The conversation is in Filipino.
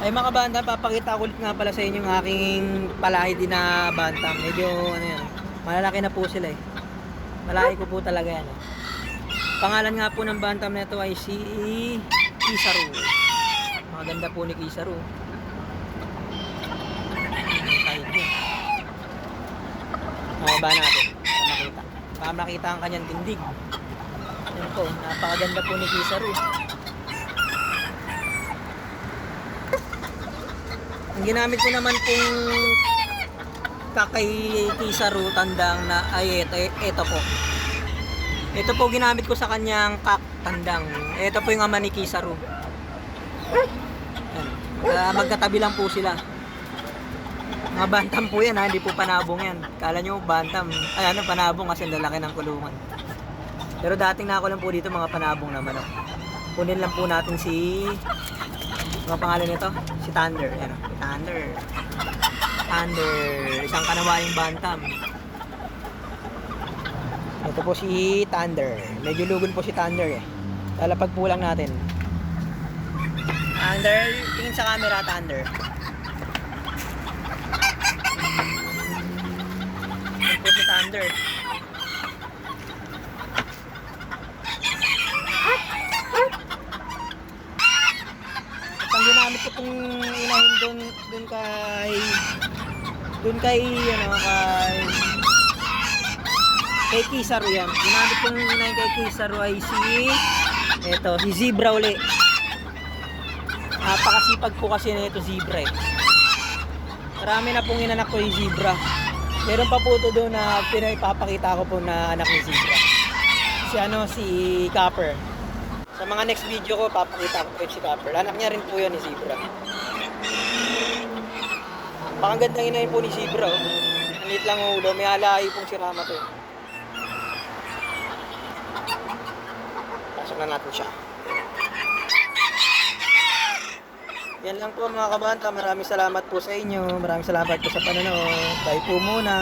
Ay mga kabanda, papakita ko ulit nga pala sa inyo yung aking palahi din na bantam. Medyo ano yan, malalaki na po sila eh. Malaki ko po talaga yan. Pangalan nga po ng bantam na ito ay si Kisaru. Maganda po ni Kisaru. Side niya. Mababa natin para makita. Para makita ang kanyang tindig. Yan po, napakaganda po ni Kisaru. Ang ginamit ko naman pong kakay Kisaru tandang na ay ito po. Ito po ginamit ko sa kanyang kak tandang. Ito po yung ama ni Kisaru. Magkatabi lang po sila. Mga bantam po yan ha, hindi po panabong yan. Kala nyo bantam, ay ano panabong kasi lalaki ng kulungan. Pero dating na ako lang po dito mga panabong naman. Kunin lang po natin si mga pangalan nito, si Thunder. Ayan, Thunder. Isang kanawaing bantam. Ito po si Thunder. Medyo lugon po si Thunder eh. Lalapag po lang natin. Thunder, tingin sa camera, Thunder. Ito po si Thunder. Ang ginamit ko pong inahin doon kay Kisaru yan. Ginamit kong inahin kay Kisaru ay si Zebra uli. Napakasipag po kasi na ito Zebra eh. Marami na pong inanak ko yung Zebra. Meron pa po ito doon na pinapakita ko po na anak ni Zebra. Si Copper. Sa mga next video ko, papakita ko po si Copper. Anak niya rin po yun ni Zebra. Pakagandang inahin po ni Zebra. Oh. Anit lang ang ulo. May halahi pong sirama to. Pasok na natin siya. Yan lang po mga kabanta. Maraming salamat po sa inyo. Maraming salamat po sa panonood. Bye po muna.